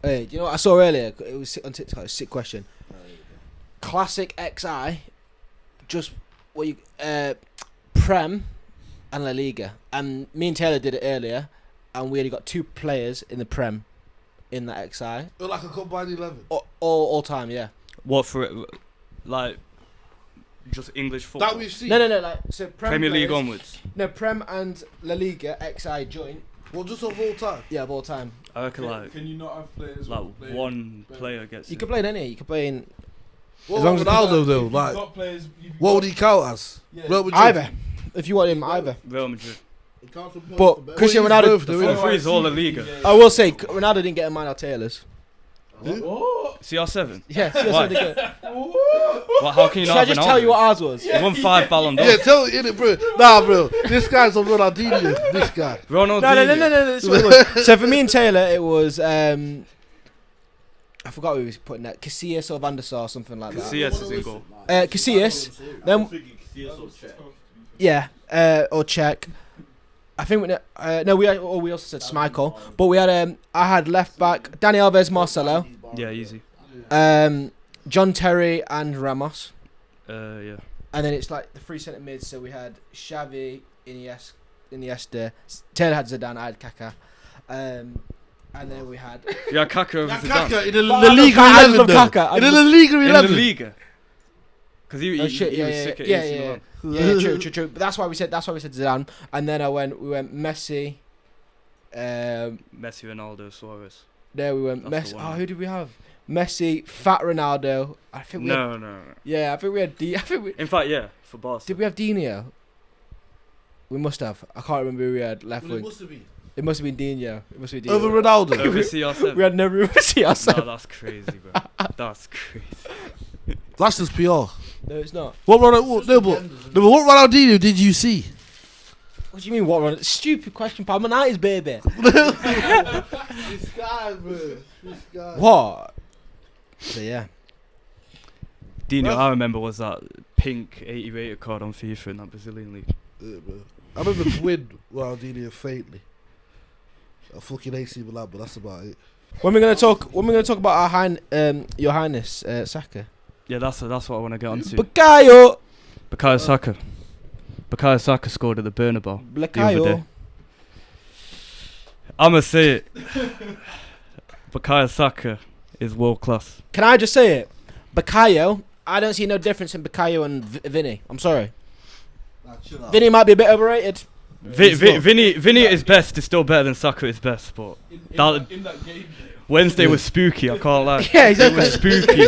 Hey, do you know what I saw earlier? It was on TikTok. A sick question. Classic XI, just what you Prem and La Liga, and me and Taylor did it earlier, and we only got 2 players in the Prem in that XI. Like a combined 11. All time, yeah. What for it? Like just English football? That we've seen. No. Like so Premier players, League onwards. No, Prem and La Liga XI joint. Well, just of all time. Yeah, of all time. I reckon like Can you not have players? like one player gets. You it. can play in any. You can play in What As long as Ronaldo though? You've Like, got players, what would he count as? Yeah. Real Madrid? either. If you want him, either. Real Madrid. But Cristiano Well, Ronaldo. he's both, The free is all La Liga. I will say Ronaldo didn't get a man out Taylor's. What? CR7. Yeah. Why? Should Well, how can you not I have just Ronaldo? tell you what ours was? He won 5 Ballon d'Or. Yeah, tell it in it, bro. Nah, bro. This guy's on Ronaldinho. This guy. Ronaldinho. No. That's what it was. So for me and Taylor, it was I forgot who was putting that. Casillas or Van der Sar, something like that. CS is in goal. Casillas. Then yeah, or Czech. I think we also said Schmeichel, but we had I had left back Dani Alves, Marcelo, Yeah, easy. John Terry and Ramos, Yeah. and then it's like the 3 centre mids. So we had Xavi, Iniesta. Taylor had Zidane, I had Kaká, and then we had Yeah, Kaká over Zidane. Kaká in the But La Liga I 11 love though. Kaká. In the La Liga In 11. the Liga. Because he Oh, shit, was yeah, sick at yeah, AC yeah. Milan. Yeah, true. But that's why we said Zidane, and then we went Messi. Messi, Ronaldo, Suarez. There we went That's Messi. the one. Oh, who did we have? Messi, Fat Ronaldo. I think we had, No. yeah, I think we had I think we In fact, yeah, for Barca. did we have Dino? We must have. I can't remember who we had left Well, it wing. must have been. It must have been Dino. It must have been Over Dino. Ronaldo. Over CR7. We had no Messi No, ourselves. that's crazy, bro. That's crazy. That's just PR. No, it's not. What Ronaldinho did you see? What do you mean? What? Ron? Stupid question, pal. I'm an 90s baby. This guy, bro. This guy. What? So yeah. Dino, Well- I remember, was that pink 80 rated card on FIFA in that Brazilian league. Yeah, bro. I remember Twin Ronaldinho faintly. I fucking AC Milan, but that's about it. When we're gonna talk about Your Highness Saka. Yeah, that's what I want to get onto. Bukayo. Bukayo Saka. Bukayo Saka scored at the Bernabeu the other Bukayo. day. I'ma say it. Bukayo Saka is world class. Can I just say it? Bukayo. I don't see no difference in Bukayo and Vinny. I'm sorry. Nah, chill out. Vinny might be a bit overrated. Vinny at his best is still better than Saka at his best, but In that game, Wednesday was spooky, I can't lie. Yeah, It exactly. was spooky.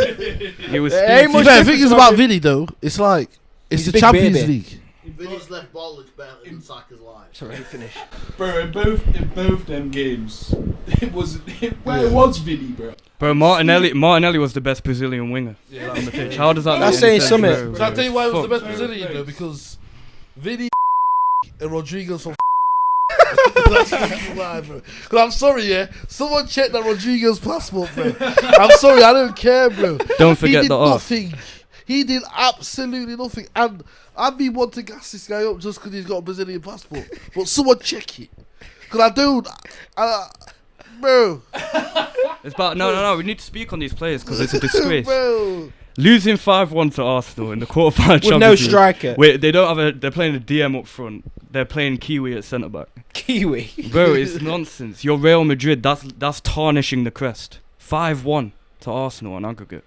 It was There ain't spooky. much The difference thing is about about it. Vinny though, it's like it's He's a the big Champions baby. League. Vinny's left ball looks better than Saka's life. Sorry, finish. bro. In both them games, it was where was Vinny, bro? Bro, Martinelli was the best Brazilian winger on the pitch. How does that That's make any saying sense, something. bro? So I'll tell you why it was the Fuck. best Brazilian though, because Vinny and Rodriguez from that's fucking lie, bro. Cause I'm sorry, yeah. Someone check that Rodriguez passport, bro. I'm sorry, I don't care, bro. Don't He forget did the off. nothing. He did absolutely nothing, and I'd be one to gas this guy up just because he's got a Brazilian passport. But someone check it, cause I don't, bro. It's about no. We need to speak on these players because it's a disgrace. Bro. Losing 5-1 to Arsenal in the quarterfinal With no Champions League. striker. Wait, they don't have they're playing a DM up front. They're playing Kiwi at centre back. Kiwi. Bro, it's nonsense. You're Real Madrid. That's tarnishing the crest. 5-1 to Arsenal on aggregate.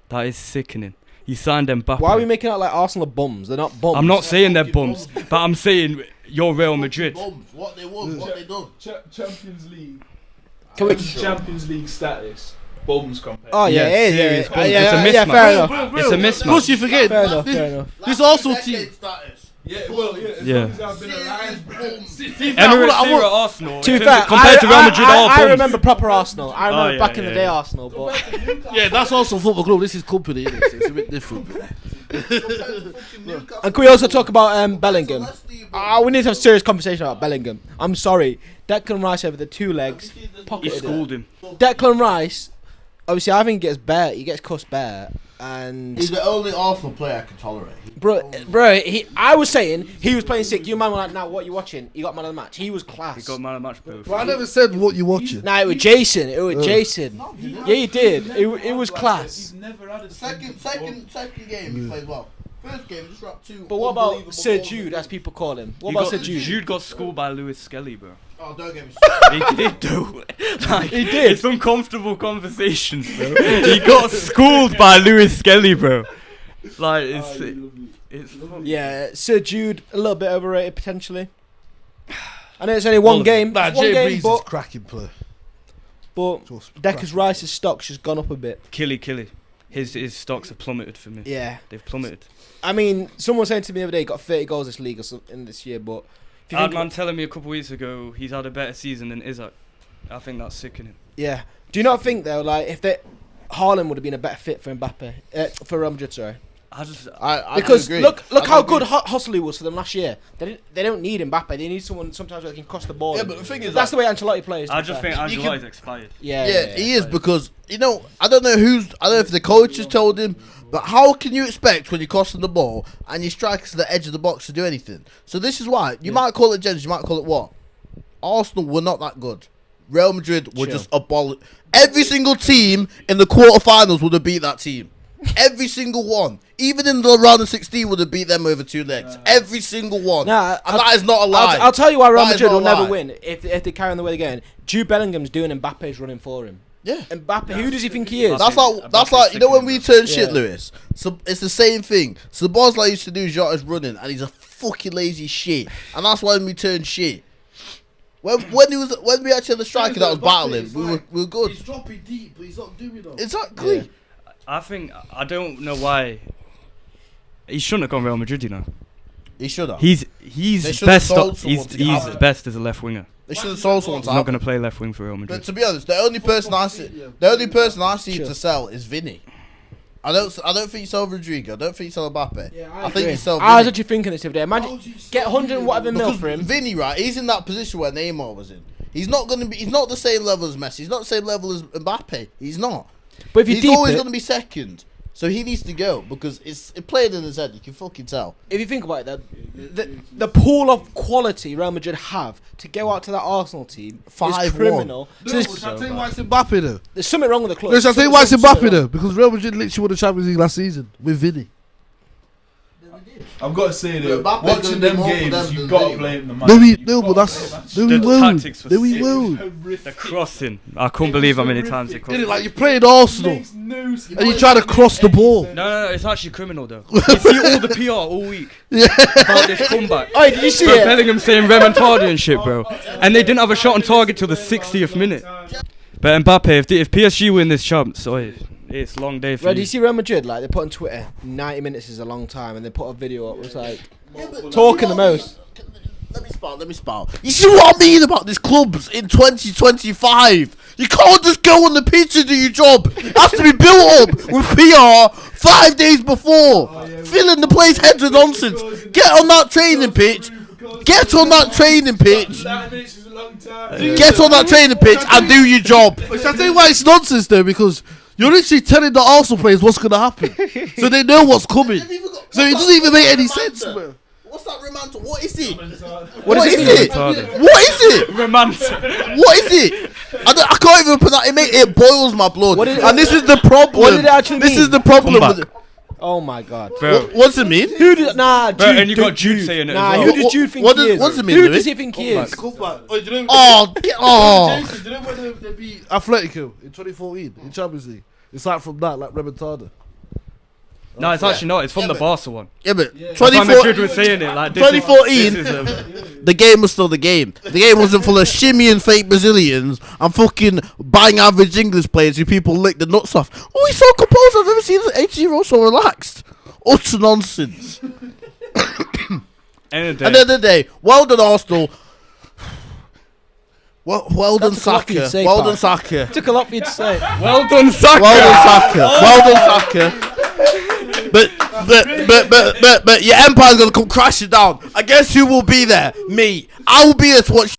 That is sickening. You signed Mbappe. Why are we making out like Arsenal are bums? They're not bums. I'm not saying they're bums, but I'm saying you're Real Madrid. Bums. What they won, what they done. Champions League. Can we- Champions League status. Bums compared. Oh yeah, Yeah, it is, serious yeah. bums. Yeah, It's a yeah, mismatch. fair enough. It's a mismatch. Plus you forget, Fair enough, this, fair enough. this Arsenal Decade team. status. Yeah, well, yeah. As Yeah. long as I've been alive, bro. Emirates I era want- Arsenal. To be in terms fair, of- compared to Real Madrid, all I bums. remember proper Arsenal. I remember yeah, back in the yeah, day yeah. Arsenal, but Yeah, that's also football club. This is company, innit? So it's a bit different. and can we also talk about Bellingham? We need to have a serious conversation about Bellingham. I'm sorry, Declan Rice over the 2 legs He pocketed it. schooled him. Declan Rice obviously I think he gets bare. He gets cussed bare, and He's the only Arsenal player I can tolerate. bro. I was saying he was playing sick. You man were like, now what you watching? You got man of the match. He was class. He got man of the match, bro. But I never said what you watching. Nah, it was Jason. Jason. Yeah, he did. It was class. He's never had a Second game he played well. First game just dropped 2. But what about unbelievable Sir goals. Jude, as people call him? What He about got- Sir Jude? Jude got schooled by Lewis Skelly, bro. Oh, don't get me He did do. Like, He did. It's uncomfortable conversations, bro. He got schooled by Lewis Skelly, bro. Like it's Yeah, Sir Jude, a little bit overrated potentially. I know it's only one game. Nah, It's one Jay game, Breeze is but cracking player. Decker's Rice's stock's just gone up a bit. Killy. His stocks have plummeted for me. Yeah, They've plummeted. I mean, someone was saying to me the other day he got 30 goals this league or in this year, but if you I had think, man telling me a couple weeks ago he's had a better season than Isaac. I think that's sickening. yeah, do you not think though, like if Haaland would have been a better fit for Mbappe, for Real Madrid, sorry? I Because do agree. look I how do good agree. Hossley was for them last year. They don't need Mbappe. They need someone sometimes where they can cross the ball. Yeah, but the thing is, that's the way Ancelotti plays. I just think You Angelotti's can- expired. Yeah, He is because I don't know if the coach has told him, but how can you expect when you're crossing the ball and your strikers to the edge of the box to do anything? So this is why you might call it Jens, you might call it what? Arsenal were not that good. Real Madrid were just abolished. Every single team in the quarterfinals would have beat that team. Every single one, even in the round of 16, would have beat them over 2 legs. Every single one. Nah, and that is not a lie. I'll tell you why Real That is Madrid not will a never lie. win if they carry on the way they're going. Jude Bellingham's doing Mbappe's running for him. Yeah. Mbappe, who does he think he is? That's like Mbappe's you know when we turn Yeah. shit, Lewis. So it's the same thing. So Bosley used to do Jota's running, and he's a fucking lazy shit, and that's when we turn shit. When we actually had the striker that was battling, we were good. He's dropping deep, but he's not doing it. Exactly. Yeah. I don't know why. He shouldn't have gone Real Madrid, you know. He should have. He's They should've best. sold He's someone to get out of it. best as a left winger. They should have sold someone He's to not have going him. to play left wing for Real But Madrid. to be honest, the only person I see Sure. to sell is Vinny. I don't think you sell Rodrigo. I don't think you sell Mbappe. I think you sell Vinny. I was actually thinking this the other day. Imagine get 100 and whatever mil Because for him. Vinny, right, he's in that position where Neymar was in. He's not the same level as Messi. He's not the same level as Mbappe. He's not. But if you He's deep always it, going to be second. So he needs to go because it played in his head. You can fucking tell. if you think about it, the pool of quality Real Madrid have to go out to that Arsenal team is 5-1. criminal. So No, there's, shall I tell you why it's Mbappe though? there's something wrong with the club. No, shall I tell you why it's Something Mbappe wrong. though? Because Real Madrid literally won the Champions League last season with Vinny. I've got to say though, Mbappe's watching gonna them do more for games, them you've than got to Vinny. blame the man. But that's no, The we won't. tactics was No, we sick. won't. The crossing. I couldn't believe how many times they crossed. Innit, like you played Arsenal Makes no sense. and you try to cross the ball. No, it's actually criminal though. You see all the PR all week about this comeback. Oh, did you see Bro, it? Bellingham saying remontada and shit, bro. And they didn't have a shot on target till the 60th minute. But Mbappe, if PSG win this champs, it's long day for Bro, do you. you see Real Madrid? Like they put on Twitter, 90 minutes is a long time, and they put a video up. It was like Yeah, but talking the most. Let me spout. You see what I mean about these clubs in 2025? You can't just go on the pitch and do your job. It has to be built up with PR 5 days before. Filling the place heads with nonsense. Get on that training pitch. Get on that training pitch. 90 minutes is a long time. Get on that training pitch and do your job. But shall I tell you why it's nonsense though? Because you're literally telling the Arsenal players what's going to happen, so they know what's coming. So it doesn't even make any sense, bro. What's that Romanto? What is it? What What does it is mean? it? Retarded. What is it? Romantic. What is it? I can't even pronounce it. It boils my blood. What did it- And this is the problem. What did it actually This mean? is the problem. Come With back. Oh my god. Bro, what's it mean? Who did Nah, Jude. Bro, and you got dude, Jude saying it as Nah, well. who does Jude think What he does- is? what's it mean, Who Louis? does he think he is? Come back. Oh, do you know? Oh, Jason, do you know when they beat Atletico in 2014 in Champions League? It's like from that, like remontada. no, it's actually not. It's from Yeah, the but- Barca one. yeah, but That's why Madrid 2014, was saying it. Like, 2014. This is the game was still the game. The game wasn't full of shimmying fake Brazilians and fucking bang average English players who people lick the nuts off. Oh, he's so composed. I've never seen an 80-year-old so relaxed. Utter nonsense. end of the At the day. end of the day, well done Arsenal. Well done That's a lot for you to Saka. say, Well pal. done Saka. Took a lot for you to say. Well done, Saka. Well done Saka. But your empire's gonna come crashing down. I guess who will be there? Me. I will be there to watch.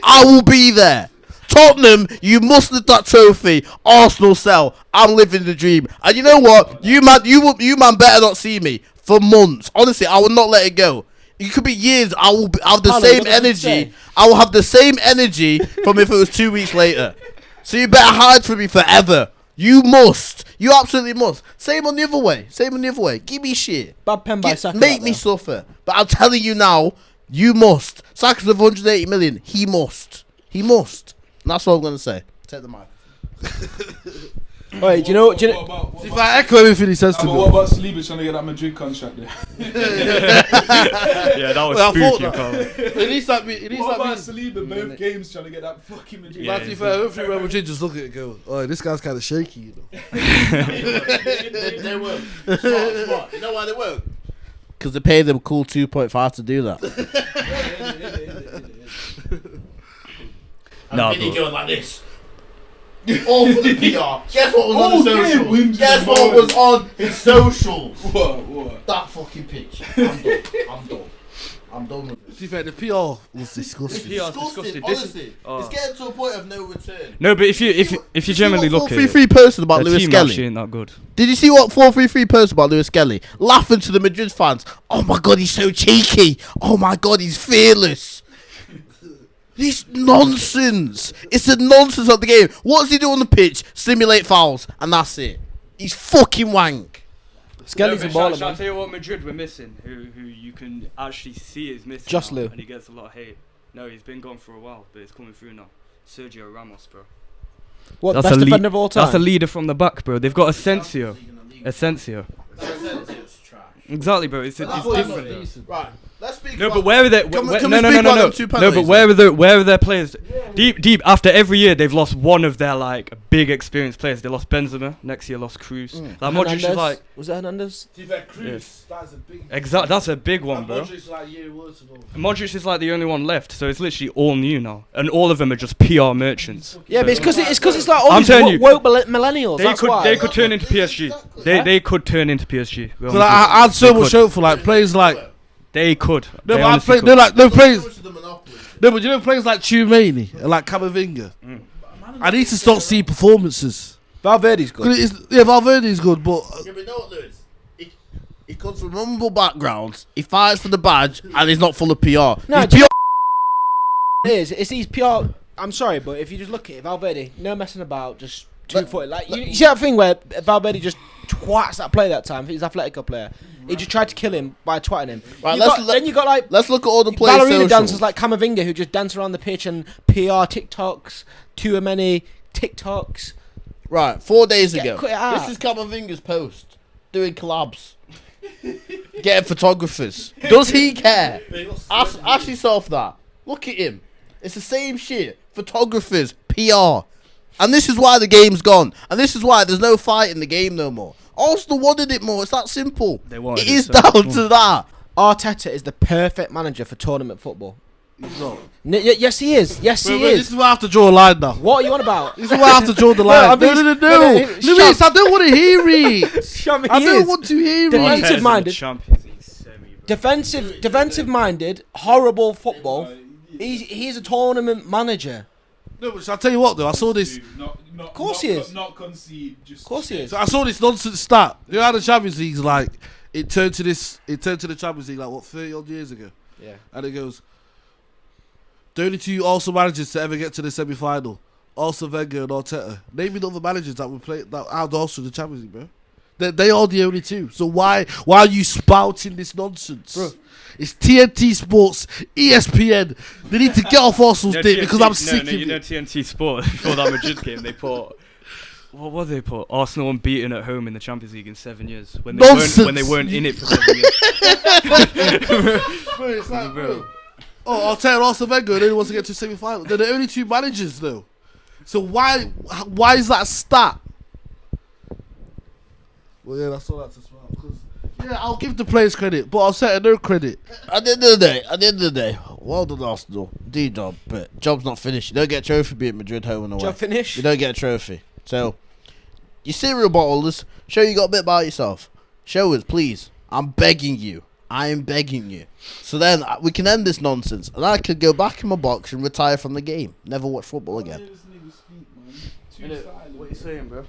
I will be there. Tottenham, you must lift that trophy. Arsenal sell. I'm living the dream. And you know what? You man better not see me for months. Honestly, I will not let it go. It could be years. I will have the same energy. I will have the same energy from if it was 2 weeks later. So you better hide from me forever. You must. You absolutely must. Same on the other way. Give me shit. Bad pen by Saka. Make me suffer. But I'm telling you now, you must. Saka's of 180 million. He must. And that's all I'm going to say. Take the mic. Wait, do you know? If I echo everything he says to me. What about Saliba trying to get that Madrid contract there? Yeah, that was Well, I thought spooky, that. Carl. It needs that. What about Saliba both games trying to get that fucking Madrid? Yeah, But to be fair, I don't think Real Madrid just look at it and go, oh, this guy's kind of shaky, you know. They won't. Smart. You know why they won't? Because they pay them cool 2.5 to do that. Nah, Vinny bro. going like this. All for the PR. Guess what was on the Okay, socials? wins Guess the what ball. was on his socials? What? That fucking pitch. I'm done with To it. be fair, the PR was disgusting. PR is disgusting. This is- Honestly, oh. it's getting to a point of no return. No, but if you generally look at it, 433 posted about the Lewis team Skelly. actually ain't that good. Did you see what 433 posted about Lewis Skelly? Laughing to the Madrid fans. Oh my god, he's so cheeky. Oh my god, he's fearless. This nonsense. It's the nonsense of the game. What does he do on the pitch? Simulate fouls, and that's it. He's fucking wank. Skelly's a baller, Shall I man. tell you what Madrid were missing? Who you can actually see is missing. Just now, Lou. and he gets a lot of hate. No, he's been gone for a while, but it's coming through now. Sergio Ramos, bro. What, That's best a lead- defender of all time? That's a leader from the back, bro. They've got Asensio. Exactly, bro. It's different. Though. Right, let's speak No, about- but where are they? Can we No, speak no, no, about no, them no. two No, but penalties, where are their players? Deep. After every year, they've lost one of their like big experienced players. They lost Benzema. Next year, lost Cruz. Like Modric is Hernandez? like Was it Hernandez? To be fair, Cruz, that's a big. exact. That's a big one, And bro. Modric's like a year worse than all. Modric is like the only one left, so it's literally all new now, and all of them are just PR merchants. Yeah, but it's because it's like all I'm these telling you, woke millennials. That's why. They could turn into PSG. They could turn into PSG. Real So like, Madrid. I had so They much could. hope for like players like They could. no, They but I honestly play, could. no, like no players. No, but you know players like Tchouameni and like Camavinga. I need to start seeing performances. Valverde's good. Yeah, Valverde's good, but Yeah, but you know what, Lewis? He comes from humble backgrounds. He fights for the badge, and he's not full of PR. No, He's do you PR. know what it is? It's these PR. I'm sorry, but if you just look at it, Valverde, no messing about, just 2-footed. Like you see that thing where Valverde just twats that player that time. He's an Atletico player. He just tried to kill him by twatting him. Right, Then you got like Let's look at all the players. ballerina socials. dancers like Camavinga who just dance around the pitch and PR TikToks, too many TikToks. Right, 4 days ago. cut it out. This is Camavinga's post doing collabs, getting photographers. Does he care? Ask yourself that. Look at him. It's the same shit. Photographers, PR, and this is why the game's gone. And this is why there's no fight in the game no more. Arsenal wanted it more. It's that simple. They wanted It it is so down much. to that. Arteta is the perfect manager for tournament football. he's not. Yes, he is. Yes, he This is. is where I have to draw a line now. What are you on about? This is where I have to draw the line. I mean, No. Luis, I don't want to hear it. I He don't is. want to hear Defensive it. Montez in the minded. Champions League semi, bro. Defensive minded, horrible football. He's a tournament manager. No, but I'll tell you what though. I saw this. Of course he is. Not concede. Just Of course he is. So I saw this nonsense stat. You know how the Champions League's like it turned to the Champions League like what 30 odd years ago. Yeah. And it goes the only two Arsenal managers to ever get to the semi final, Arsene Wenger and Arteta. Name me the other managers that would play that out Arsenal in the Champions League, bro. They are the only two. So why are you spouting this nonsense? Bro. It's TNT Sports, ESPN. They need to get off Arsenal's dick because I'm sick of You know it. TNT Sport before that Madrid game they put. What was they put? Arsenal unbeaten at home in the Champions League in 7 years when they Nonsense. weren't in it for 7 years. Bro, it's like, bro. Oh, Arteta and Arsene Wenger, they wants to get to semi final. They're the only two managers though. So why is that a stat? Well, yeah, that's all that's as well. 'Cause, yeah, I'll give the players credit, but I'll say no credit. At the end of the day, well done Arsenal. D-job, but job's not finished. You don't get a trophy beating Madrid home and away. Job finish. You don't get a trophy. So, you cereal bottlers, show you got a bit about yourself. Show us, please. I'm begging you. I am begging you. So then we can end this nonsense, and I could go back in my box and retire from the game. Never watch football again. What you saying, bro?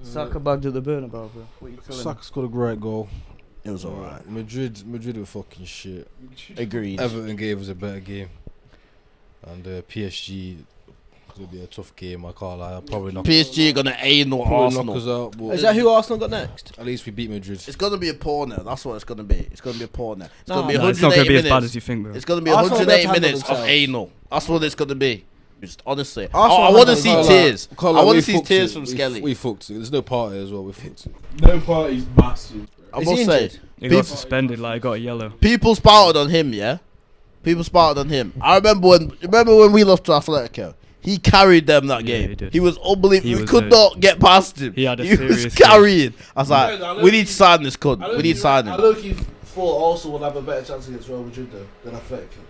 Saka bagged at the Bernabeu, bro. What you telling me? Saka scored a great goal. It was alright. Madrid were fucking shit. Agreed. Everton gave us a better game, and PSG will be a tough game. I can't lie. I'll probably knock. PSG are gonna anal Probably knock Arsenal. us out. But Is that who Arsenal got next? at least we beat Madrid. It's gonna be a porno. That's what it's gonna be. It's gonna be a porno. It's gonna be Nah, it's not 180 gonna be as minutes. bad as you think, bro. It's gonna be Arsenal 180 don't handle minutes of themselves. anal. That's what it's gonna be. Just honestly, Arsenal I want to handle see themselves. tears. Can't I lie, want we to see fucked tears it. from We Skelly. We fucked it. There's no party as well. We fucked it. No party's massive. I Is must he say, injured? He got suspended, like, he got a yellow. people spouted on him. Yeah, people spouted on him. I remember when we lost to Atletico. He carried them that Yeah, game. he did. He was unbelievable. He We was could not get past him. He had a was serious carrying. I was No, like, I we need to sign this cunt. I We look- need to sign I him. look if thought Arsenal would have a better chance against Real Madrid though than Atletico.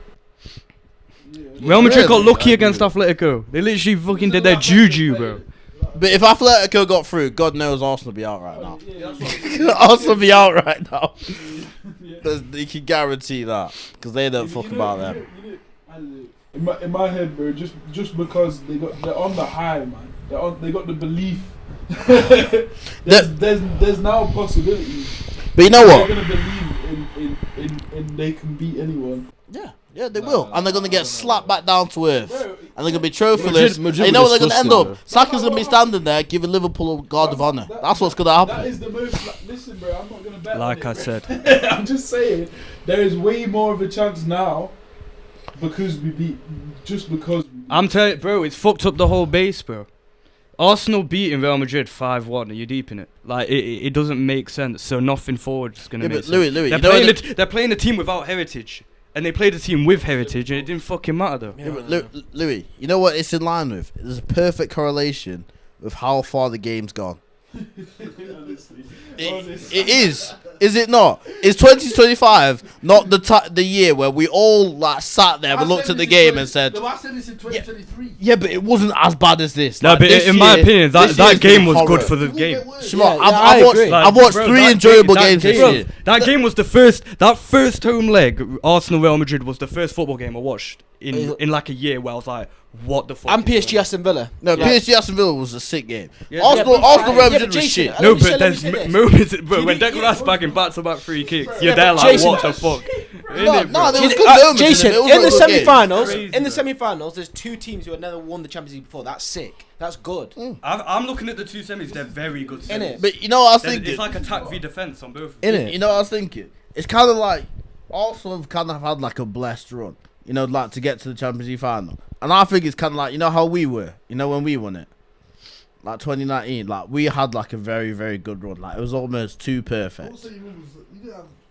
Real Madrid got Really? lucky I against agree. Atletico. They literally fucking did their juju, bro. But if Atletico got through, God knows Arsenal be out right now. Yeah, that's what Arsenal be out right now. You can guarantee that because they don't fuck about them. In my head, bro, just because they're on the high, man. They got the belief. there's now a possibility. But you know They're what? gonna believe in they can beat anyone. Yeah, they will, and they're gonna get slapped back down to earth, Bro, and they're gonna be trophyless. Madrid And you know were what they're gonna end disgusting, up? Saka's gonna be standing there giving Liverpool a guard of honour. That's what's gonna That happen. is the most. Listen, bro, I'm not gonna bet. Like on I it, said. bro. I'm just saying, there is way more of a chance now because we beat. Just because. I'm telling you, bro, it's fucked up the whole base, bro. Arsenal beating Real Madrid 5-1. Are you deep in it? Like, it doesn't make sense. So nothing forward is gonna Yeah, make but sense. Louis, They're you know playing, what they're playing a team without heritage. And they played a team with heritage, and it didn't fucking matter, though. Yeah, but Louis, you know what it's in line with? There's a perfect correlation with how far the game's gone. Honestly. It is. Is it not? Is 2025 not the year where we all like sat there and looked at the game and said, I said this in 2023. yeah, but it wasn't as bad as this. No, Like, but this in my year- opinion, this that year's game been was good horror. for the game. Shimo, Yeah, I've I watched, agree. I've watched Bro, 3 that enjoyable game- games this bro, year. That game was the first. That first home leg, Arsenal Real Madrid, was the first football game I watched in like a year where I was like, "What the fuck?" And is PSG going on? Aston Villa. No, Yeah. PSG Aston Villa was a sick game. Yeah, Arsenal, but- Arsenal Real yeah, but Madrid was Jason, shit. I No, let me but there's say this. moments. But when Yeah, Declan's but- bagging back-to-back free kicks, Bro, you're yeah, there but like, Jason- "What the fuck?" No, Innit, no, bro? there was good moments in it, Jason, but it was in not the a good game. semi-finals, Crazy, in the bro. semi-finals, there's 2 teams who had never won the Champions League before. That's sick. That's good. I'm looking at the two semis. They're very good semis. Innit? But you know what I was They're- thinking? It's like attack v defense on both. You know what I was thinking? It's kind of like Arsenal have kind of had like a blessed run, you know, like to get to the Champions League final. And I think it's kind of like, you know how we were, you know, when we won it, like 2019, like we had like a very, very good run. Like it was almost too perfect.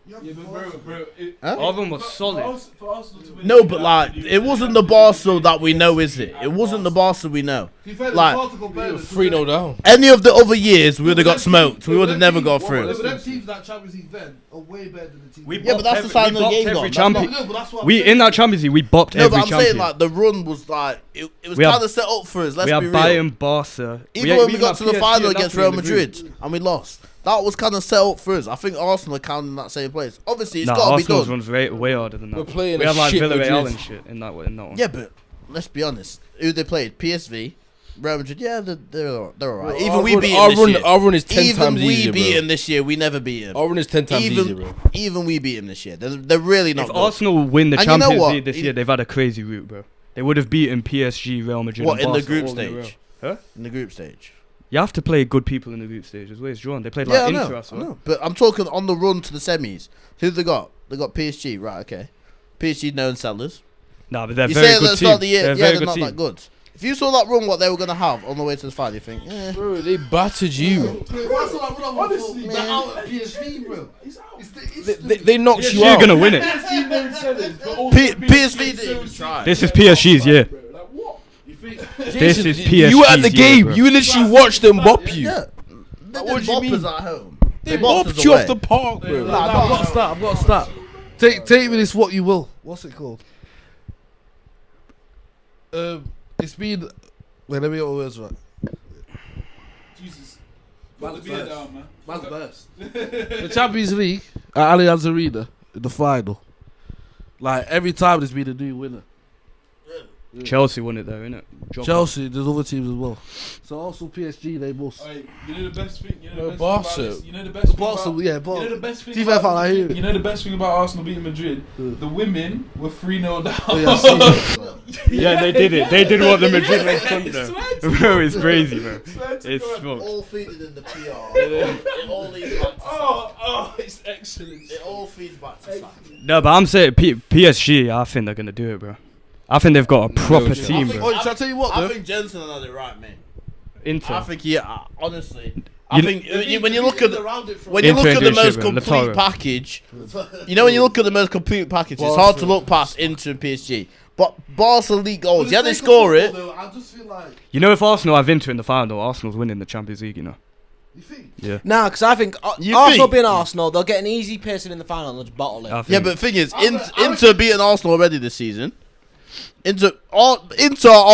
Yeah, but bro, Huh? All of them was solid. For Arsenal to win No, the but league, like they have to do it wasn't the Barca that we know, is it? It wasn't the Barca we know. Like 3-0 down. any of the other years, we would have got smoked. We would have never got through. But them teams that Champions League then are way better than the teams. We Yeah, but that's the bopped sign of the we game, bopped though. every That's champion. No, but that's what I'm We saying. in that Champions League, we bopped No, every but I'm saying champion. like the run was like it was We had- kind of set up for us. Let's We had be real. Bayern, Barca. Even when we got had to the PSG final and against Napoli Real in the group. Madrid and we lost, that was kind of set up for us. I think Arsenal are counting in that same place. Obviously, it's Nah, got to be Arsenal's done. runs way harder than that. We're playing we a had like shit Villarreal Madrid. and shit in that one. Yeah, but let's be honest. Who they played? PSV, Real Madrid. Yeah, they're alright. Even we beat them this year. Our run is 10 Even times we easier, beat bro. them this year. We never beat them. Our run is 10 times Even- easier, bro. Even we beat them this year. They're really not If good. Arsenal win the And you know Champions what? League this year, they've had a crazy route, bro. They would have beaten PSG, Real Madrid. What and in the Barca group all in a row. stage? Huh? In the group stage. You have to play good people in the group stage as well. It's drawn. They played Yeah, like I Inter know, as I well. know. But I'm talking on the run to the semis. Who they got? They got PSG, right? Okay. PSG known sellers. Nah, but they're You very say at good the team. start of the year, They're a yeah, very they're good not team. that good. If you saw that run, what they were gonna have on the way to the final, you think, Bro, they battered you. Honestly, They're out at PSV, bro. He's out. They knocked you You're out. gonna win it. PSG known sellers, but also PSV being didn't even try. This is PSG's year. bro. Like what? You think? This is PSG's You were at the year, game. bro. You literally watched them bop you. Yeah. They What did do you mean? boppers at home. They bopped bopped us you away. off the park, bro. Nah, I've got to start. I've got to start. Take me this what you will. What's it called? It's been. Wait, let me get my words right. Jesus. Put the beer down, man. Man's best. The Champions League at Allianz Arena in the final. Like every time there's been a new winner. Chelsea won it though, innit? Chelsea, there's other teams as well. So Arsenal, PSG, they must. Alright, you know the best thing. You know the best Barca. thing about this? You know the best thing Barca, about, yeah, you Barca. know the best thing See if I about found out here. You know the best thing about Arsenal beating Madrid? The women were 3-0 down. Oh, yeah, I see. Yeah, they did it. They did what the Madrid men couldn't do. Swear to Bro, it's crazy, bro. Swear to It's God. smoked. All feeding in the PR. It all leads back to sack. Oh, it's excellent. It all feeds back to sack. No, but I'm saying PSG, I think they're going to do it, bro. I think they've got a proper team, Oh, bro. shall I tell you what, I though? think Jensen had it right, man. Inter. I think honestly, You I think when you look at the Inter do most shit, bro. complete Lautaro. package, you know when you look at the most complete package, it's hard to look past Inter and PSG. But Barca league goals, yeah, they score it. I just feel like. You know, if Arsenal have Inter in the final, Arsenal's winning the Champions League, you know. You think? Yeah. Nah, because I think You Arsenal think? being Arsenal, they'll get an easy person in the final and they'll just bottle it. I think. Yeah, but the thing is, Inter beating Arsenal already this season. Inter are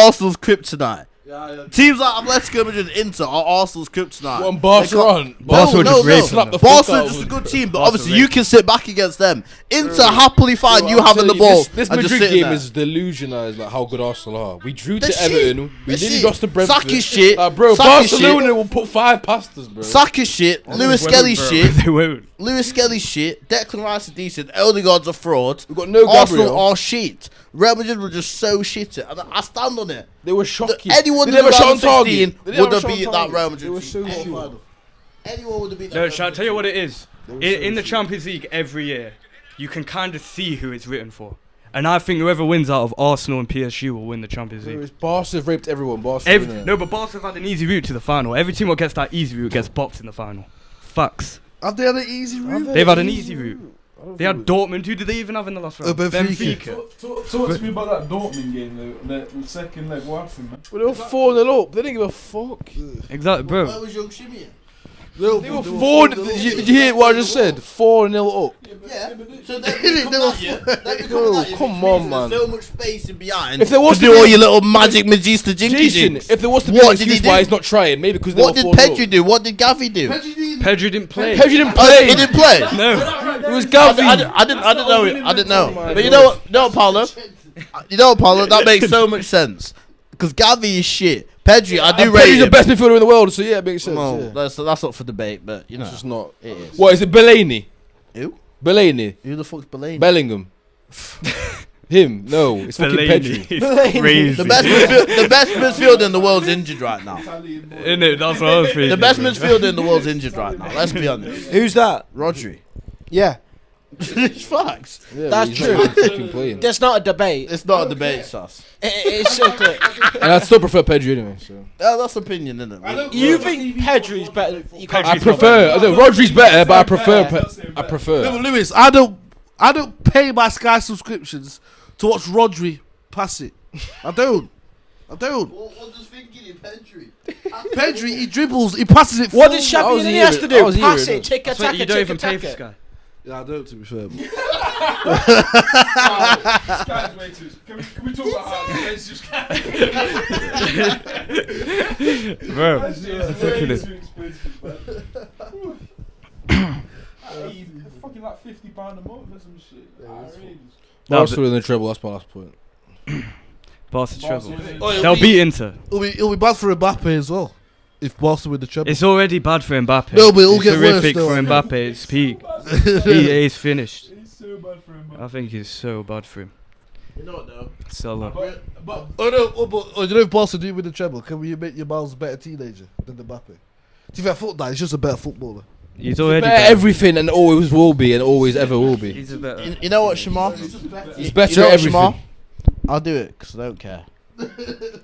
Arsenal's kryptonite. Yeah. Teams like Atletico Madrid, Inter are Arsenal's kryptonite. What, Barca? Barca just raped them, though. Barca is just a good team, but Barca obviously raped you can sit back against them. Inter happily fine Bro, you I'm having the telling you, ball This and just Madrid sitting game there. is delusional, like how good Arsenal are. We drew They're to Everton. We They're nearly shit. lost to Brentford. Saka shit. Bro, Saka shit. Barcelona will put 5 past us, bro. Saka shit. Lewis Won't, Skelly bro. shit. They won't. Lewis Skelly shit. Declan Rice is decent. Odegaard's a fraud. We've got no Arsenal Gabriel. are shit. Real Madrid were just so shit. And I stand on it. They were shocking. Anyone They in the never shot round on of 16 target. They never would have shot on beat that target. Real They Madrid were team. so Anyone. short. Anyone would have beat that No, Real shall I Madrid tell you team. what it is? In the Champions League every year, you can kind of see who it's written for. And I think whoever wins out of Arsenal and PSG will win the Champions League. Barca have raped everyone. Barca. No, but Barca have had an easy route to the final. Every team that gets that easy route gets boxed in the final. Facts. Have they had an easy route? They've had an easy route. They had Dortmund. Who did they even have in the last round? Benfica. Talk to me about that Dortmund game, the second leg. What happened, man? But they were 4-0 up. They didn't give a fuck. Exactly, Where bro. was young Shimmy? They were 4. Did you hear what I just said? 4-0 up. Yeah. So they become that, yeah. They become Bro, that, yeah, come which on, means man. There's so much space in behind. If there was to to do all be- your little magic magista jinky Jason, jinks. if there was to be What an did he excuse why do? he's not trying, maybe because they What were did 4-0. Pedri do? What did Gavi do? Pedri didn't play. Pedri didn't Oh, play. he didn't play. No. It was I Gavi. didn't know. I didn't know. my But you God. know what? No, Paulo. You know what, Paulo? That makes so much sense. Because Gavi is shit. Pedri, I do And rate Pedri's the him. best midfielder in the world, so yeah, it makes sense. Well, yeah. that's up for debate, but you know. It's just not. It is. What is it? Belaney. Who? Belaney. Who the fuck's Bellingham? Bellingham. Him. No, it's fucking Fellaini. Pedri. It's crazy. The best midfielder in the world's injured right now. Innit? That's what I was thinking. The best bro. midfielder in the world's injured right now. Let's be honest. Who's that? Rodri. Yeah, It's facts. Yeah, That's he's true. not even fucking playing. that's not a debate. It's not a debate, Sus. It's so clear. And I still prefer Pedri anyway. So. That's opinion, isn't it? You think Pedri's better? You can't. I prefer. I know Rodri's better, but I prefer. I prefer. No, but Lewis, I don't pay my Sky subscriptions to watch Rodri pass it. I don't. What does thinking in Pedri? Pedri, he dribbles, he passes it. What full. did I was Xavi here, has to I do? was Pass here, it, tick That's why attack, you don't tick even pay for attack. Sky. Yeah, I don't, to be fair. Sky's way too. Can we talk about how expensive Sky? Bro. That's fucking way it. too expensive, man. Fucking like £50 a month or some shit. Outrageous. No, Arsenal in the treble. That's my last point. Barca treble. Oh, They'll beat Inter. It'll be bad for Mbappe as well. If Barca win the treble. It's already bad for Mbappe. No, but it'll It's get worse horrific though. for Mbappe. It's peak. He's finished. It's so bad for him, man. I think it's so bad for him. You know what though? Salah. But Oh no, you know if Barca do win the treble, can we make your Miles a better teenager than Mbappe? To be fair, football, he's just a better footballer. He's already Better better. everything and always will be and always ever will be. He's a better. You know what, Shamar? He's better You know at what, everything. Shamar? I'll do it because I don't care.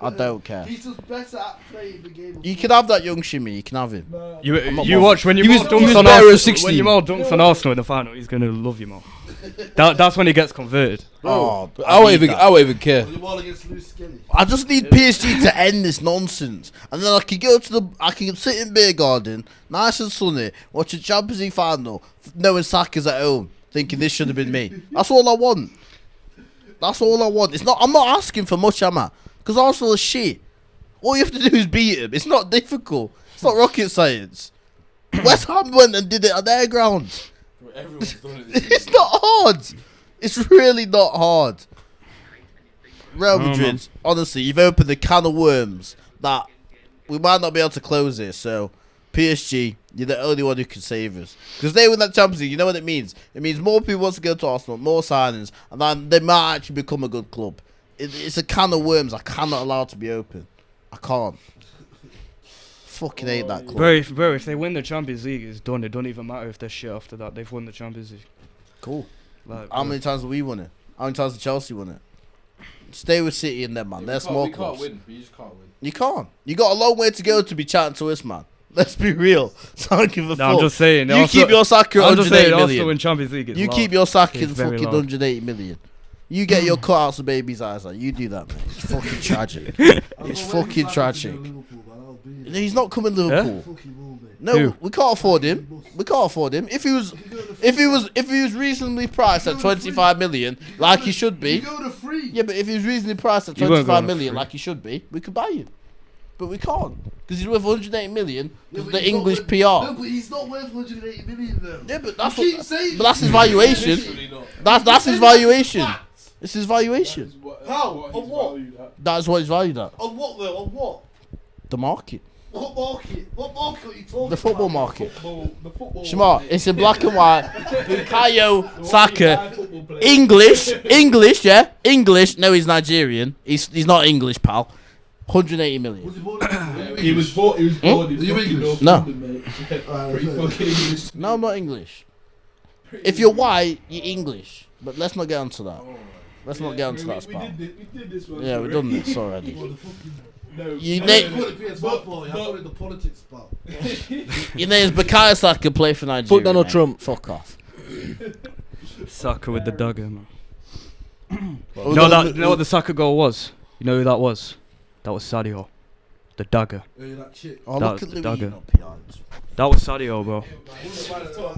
I don't care. He's just better at playing the game. You can have that young Shimmy. You can have him. You not you bothered. watch when you He was- dunks he was on better at Arsenal. 16. When Jamal dunks on Arsenal in the final, he's gonna love you more. That's when he gets converted. Oh, I won't even care. The ball against Lewis Skelly. I just need PSG to end this nonsense, and then I can go to I can sit in beer garden, nice and sunny, watch a Champions League final, knowing Saka's at home, thinking this should have been me. That's all I want. That's all I want. It's not. I'm not asking for much, am I? Because Arsenal is shit. All you have to do is beat him. It's not difficult. It's not rocket science. West Ham went and did it on their grounds. Everyone's done it. It's not hard. It's really not hard. Real Madrid, honestly, you've opened a can of worms that we might not be able to close it. So, PSG, you're the only one who can save us. Because they win that Champions League, you know what it means? It means more people want to go to Arsenal, more signings, and then they might actually become a good club. It's a can of worms I cannot allow to be open. I can't. Fucking hate that club. Bro, if they win the Champions League, it's done. It don't even matter if they're shit after that. They've won the Champions League. Cool. Like, How many times have we won it? How many times have Chelsea won it? Stay with City and them, man. They're small clubs. We can't win. We just can't win. You can't. You got a long way to go to be chatting to us, man. Let's be real. So I don't give a fuck. I'm just saying. You keep your Saka at I'm just 180 saying. Also million. in Champions League, it's You loud. keep your Saka in It's very fucking loud. 180 million. You get your cutouts of baby's eyes out. You do that, mate. It's fucking tragic. It's fucking tragic. He's not coming to Liverpool. No, Who? we can't afford him. We can't afford him. If he was reasonably priced at 25 million, like he should be. Yeah, but if he was reasonably priced at He won't go 25 on a million, free. like he should be, we could buy him. But we can't because he's worth 180 million. The English PR. No, but he's not worth 180 million though. Yeah, but that's You keep what, saying but that's his valuation. Literally not. That's his valuation. It's his valuation. How? On what? That's what he's valued at. On what though? On what? The market. What market? What market are you talking The football about? market. The football. Shamar, it's in black and white. Bukayo Saka. English, yeah? English. No, he's Nigerian. He's not English, pal. 180 million. Was he born He was born. He was born in Are you fucking English? North No. London, mate. Pretty fucking English. No, I'm not English. If you're white, you're English. But let's not get onto that. Let's not get onto that spot. We did this one. Yeah, we've done this already. No, You no, na- no, Put it PS1 for you. I put it in the politics part. Your name's Bukayo Saka, play for Nigeria. Fuck Donald mate. Trump. Fuck off. Saka with the dagger, man. Oh, You know what the Saka goal was? You know who that was? That was Sadio. The dagger. Hey, that shit. Oh, That look was at the Louis. dagger. not PRs. That was Sadio, bro.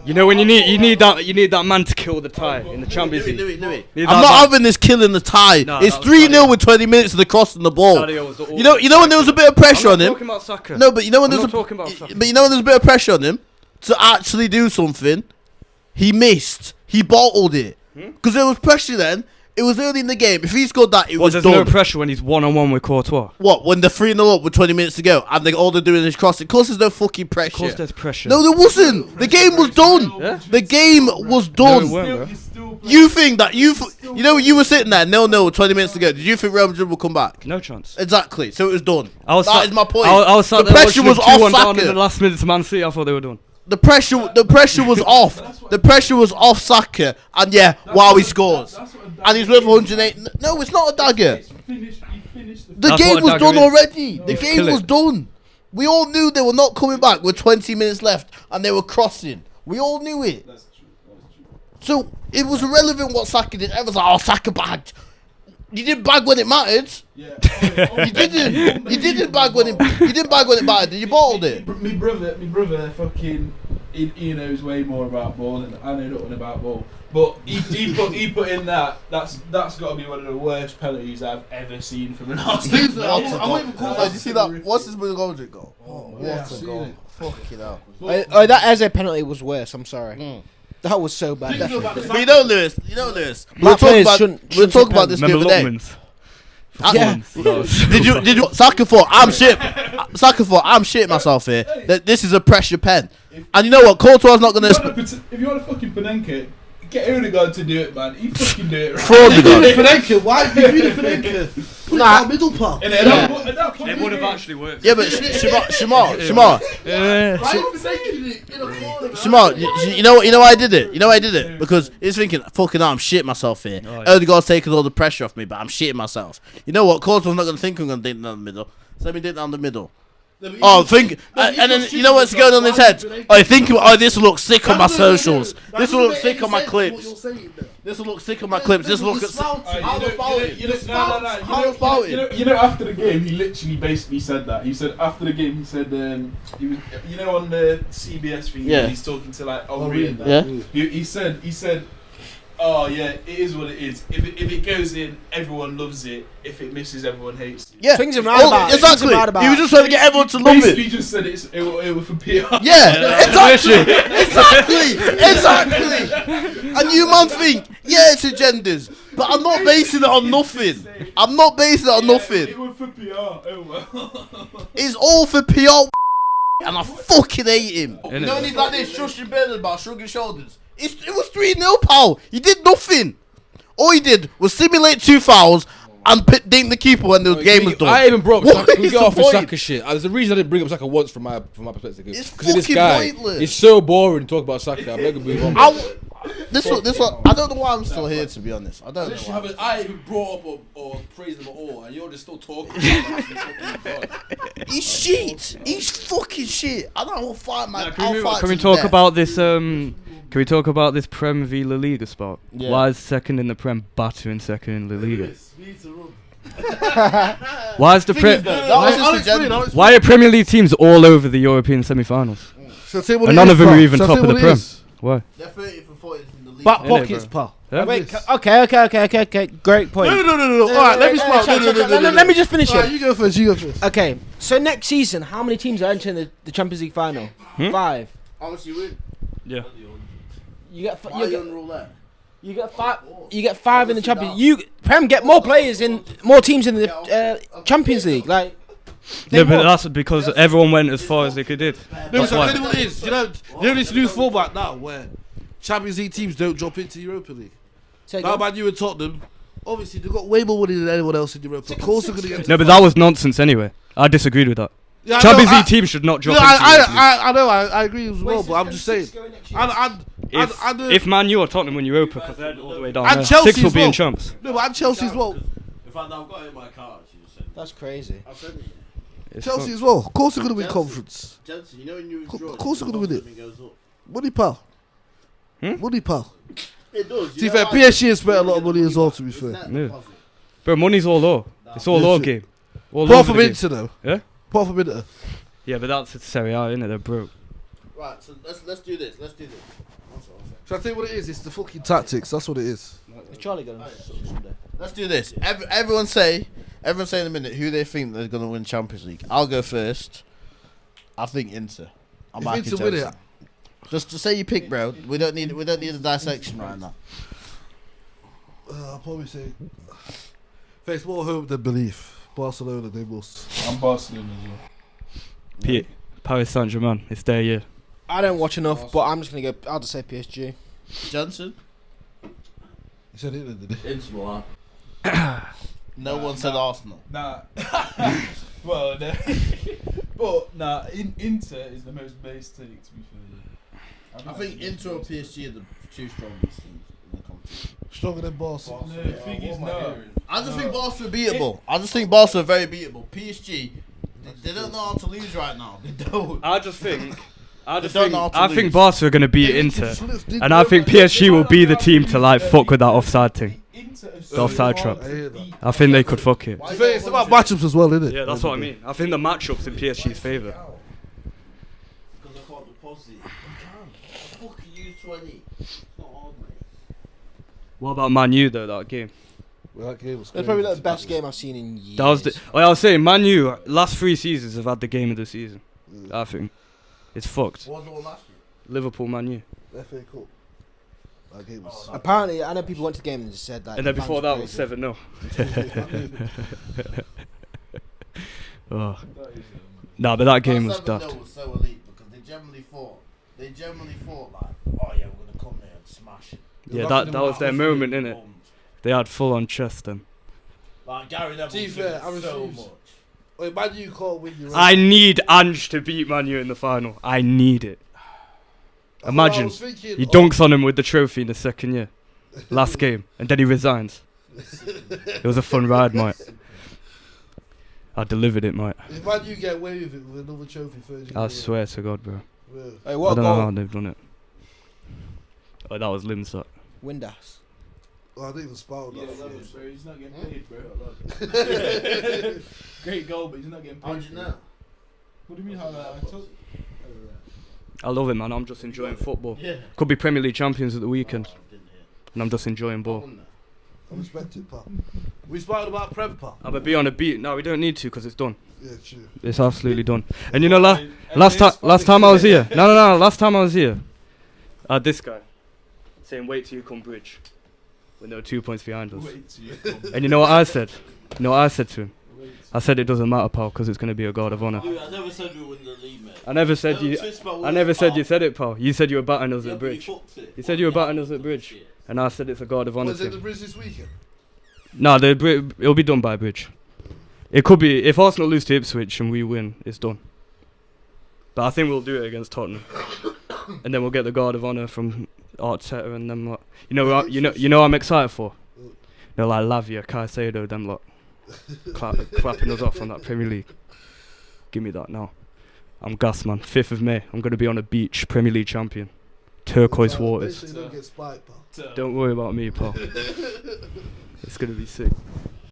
You know when you need that man to kill the tie in the Champions League. Louis. Need I'm that not man. having this killing the tie. No, It's that was 3-0 Sadio. with 20 minutes of the crossing the ball. Sadio was the You know when there was a bit of pressure on him. Talking about Saka. No, but you know when I'm there's not talking about Saka. but you know when there's a bit of pressure on him to actually do something, he missed. He bottled it because there was pressure then. It was early in the game. If he scored that, it was There's done. no pressure when he's 1-on-1 with Courtois. What, when they're 3-0 up with 20 minutes to go and all they're doing is crossing? Of course there's no fucking pressure. Of course there's pressure. No, there wasn't. The game was done. Yeah? The game was No, it done. weren't, bro. You think that you know you were sitting there 0-0 with 20 minutes to go. Did you think Real Madrid would come back? No chance. Exactly. So it was done. I was That sat- is my point. I was sat The there pressure watching was them off 2-1 down in Saka. the last minute to Man City. I thought they were done. The pressure was off. The pressure was off Saka, and yeah, wow, he scores, and he's worth 108. No, it's not a dagger. He finished The That's game what a was dagger done is. already. The Just game kill was it. done. We all knew they were not coming back with 20 minutes left, and they were crossing. We all knew it. That's true. So it was irrelevant what Saka did. Everyone's like, "Oh, Saka bagged." You didn't bag when it mattered. Yeah. You didn't. You didn't bag when it. You didn't bag when it mattered. You bottled it. My brother, fucking, he knows way more about ball than I know nothing about ball. But he put in that's got to be one of the worst penalties I've ever seen from an Arsenal. I'm waiting for Oh, did you see that? What's his Goldrick goal? Oh, yeah, what I've a seen goal! it. Fucking hell. That Eze penalty was worse. I'm sorry. That was so bad. Things about the But you know, Lewis. We Black were talking players about. shouldn't We were talking about depend. this the Remember other day. Lookman's? Yeah. Did you Saka thought I'm shit. Saka thought I'm shitting myself here. That this is a pressure pen. And you know what? Courtois not gonna. If you want a fucking Panenka, get Odegaard to do it, man. He fucking do it. Right? Fraud Odegaard. Frenkie, why you doing Frenkie? Put Nah. it in the middle part. And then at that point, It would have actually worked. Yeah, but Shamar, Yeah. Why are you Frenkie it in a corner? Shamar, you know why I did it? You know why I did it? Because he's thinking, fucking hell, I'm shitting myself here. Oh, yeah. Odegaard's taking all the pressure off me, but I'm shitting myself. You know what? Courtois not gonna think I'm gonna dink down the middle. So let me dink down the middle. Oh, think, and then you know what's going on in his head? I think, oh, this will look sick on my socials. This will look sick on my clips. This will look sick on my clips. This will look. How about it? How about it? You know, after the game, he literally basically said that. He said after the game, he said he was, you know, on the CBS thing, Yeah. he's talking to like Henri and that. Yeah. He said Oh yeah, it is what it is. If it goes in, everyone loves it. If it misses, everyone hates it. Yeah, Swings and roundabouts. exactly. Swings and roundabouts. He was just trying to get everyone to love Basically, it. just said it was for PR. Yeah, exactly. And you man think, yeah, it's agendas, but I'm not basing it on nothing. I'm not basing it on nothing. It was for PR. Oh well. It's all for PR, and I fucking hate him. Innit? You know when he's like this, shushing Bernard about shrugging shoulders. It was 3-0, pal. He did nothing. All he did was simulate 2 fouls and dink the keeper when the game was done. I even brought up What Saka. We is get the off the point? Saka shit. There's a reason I didn't bring up Saka once from my perspective. It's Because this fucking guy, pointless. it's so boring to talk about Saka. I'm gonna move on. This one, I don't know why I'm still here, to be honest. I don't know why. I even brought up or praised him at all, and you're just still talking about He's shit. He's fucking shit. I don't know what fight, man. I'll fight Can we to talk death. about this? Can we talk about this Prem v La Liga spot? Yeah. Why is second in the Prem battering second in La Liga? Why is the Prem? That was just agenda. Why are Premier League teams all over the European semi-finals? And none of them are even top of the Prem. Why? They're 30 for 40 in the league. Back Innit, pockets, bro? pal. Yeah? Wait, okay. Great point. No. Alright, let me start. Let me just finish Alright, it. you go first. Okay, so next season, how many teams are entering the Champions League final? 5. How much you win? Yeah. You get Iron roulette. you get 5. You get 5 in the Champions. You Prem get more players in more teams in the Champions League. Like, No, but that's because everyone went as far as they could did. No, That's so why. I tell you what it is. You know this new format now where Champions League teams don't drop into Europa League. say Now, again. Man U and Tottenham, obviously they've got way more money than anyone else in Europa. Of course they're going to get. No, but that was nonsense anyway. I disagreed with that. Yeah, I Champions know, League teams should not drop No, into Europa League. I know, I agree as well, but I'm just saying. If Man U or Tottenham win Europa, because they're all the way down And there, Chelsea 6 will as be in well. champs. No, but and Chelsea as well. In fact, I've got it in my car. She just said. That's crazy. I'll send it. It's Chelsea fun. as well. Of course they're going to win Chelsea. conference. Chelsea, you know when you Of withdraw, course they're going to win it. everything goes up. Money, pal. Hmm? Money, pal. It does. To be fair, PSG has spent a lot of money as well, to be fair. Yeah. Bro, money's all over. It's all Yeah, our shit. game. All Apart over from the game. Inter, though. Yeah? Apart from Inter. Yeah, but that's Serie A, innit? They're broke. Right, so let's do this. One second. Shall I tell you what it is? It's the fucking tactics. That's what it is. Is Charlie going? Let's do this. Everyone say in a minute who they think they're going to win Champions League. I'll go first. I think Inter. I'm If backing Inter win Chelsea. it, Just to say you pick, bro. We don't need a dissection right now. I'll probably say face more hope than belief. Barcelona, they must. I'm Barcelona as well. Paris Saint-Germain, it's their year. I don't watch enough, but I'm just gonna go. I'll just say PSG. Johnson. You said it, didn't you? Inter will No one said Arsenal. Nah. Well, no. But nah, Inter is the most base take, to be fair. I think Inter or PSG are the 2 strongest in the competition. Stronger than Barca. No, the thing is, no. I just think Barca are beatable. I just think Barca are very beatable. PSG, they don't know how to lose right now. They don't. I think lose. Barca are going to beat Inter. And I think PSG will be the team to like fuck with that offside thing. The offside trap. I hear that. I think they could fuck it. To be fair, it's about matchups as well, isn't it? Yeah, that's what I mean. I think the matchups in PSG's favour. because I can't deposit. You can. Fuck you, 20. It's not hard, mate. What about Man U though? That game. Well, that game was That's probably the best game I've seen in years. That was the. I was saying, Man U last 3 seasons have had the game of the season. I think it's fucked. What was the one last year? Liverpool, Man U, FA Cup. That game was. Apparently, I know people went to the game and just said like. and then the before fans that were was crazy. 7-0. Oh. Nah, but that game was 7-0 daft. was so elite because they generally thought like, oh yeah, we're gonna come there and smash it. Yeah, that was their moment, innit? They had full on chest then. Like Gary Neville's To be doing fair, I so refuse. much. Wait, Man U can't win your I need Ange to beat Man U in the final. I need it. Imagine he dunks on him with the trophy in the second year, last game, and then he resigns. It was a fun ride, mate. I delivered it, mate. If Man U get away with it with another trophy, first I swear to God, bro. Yeah. Hey, I what don't know goal? how they've done it. Oh, that was Limsat. Windass. Oh, I didn't even spout Yeah, that. bro, he's not getting paid, bro. Great goal, but he's not getting paid. How'd you know? What do you mean how that? I told. I love it, man. I'm just enjoying football. Yeah. Could be Premier League champions at the weekend. Oh, I didn't hear. and I'm just enjoying ball. I respect it, pal. We spoke about Prem, pal. I'm gonna be on a beat. No, we don't need to because it's done. Yeah, true. It's absolutely done. And you know, last time I was here. No. Last time I was here, this guy saying, "Wait till you come bridge," when there were 2 points behind us. And you know what I said? You know what I said to him? I said it doesn't matter, pal, because it's gonna be a guard of honour. Dude, I never said we win the league, mate. I never said you. I never said you said it, pal. You said you were batting us Yeah, at but bridge. fucked it. You said you were batting us at bridge, and I said it's a guard of honour Was it the thing. Bridge this weekend? Nah, it'll be done by bridge. It could be if Arsenal lose to Ipswich and we win, it's done. But I think we'll do it against Tottenham, and then we'll get the guard of honour from Arteta and them lot. You know what I'm excited for. They're like Lavia, Caicedo, them lot, clapping us off on that Premier League. Give me that now. I'm gassed, man. 5th of May, I'm gonna be on a beach, Premier League champion, turquoise waters. Make sure you don't get spiked, pal. Don't worry about me, pal. It's gonna be sick.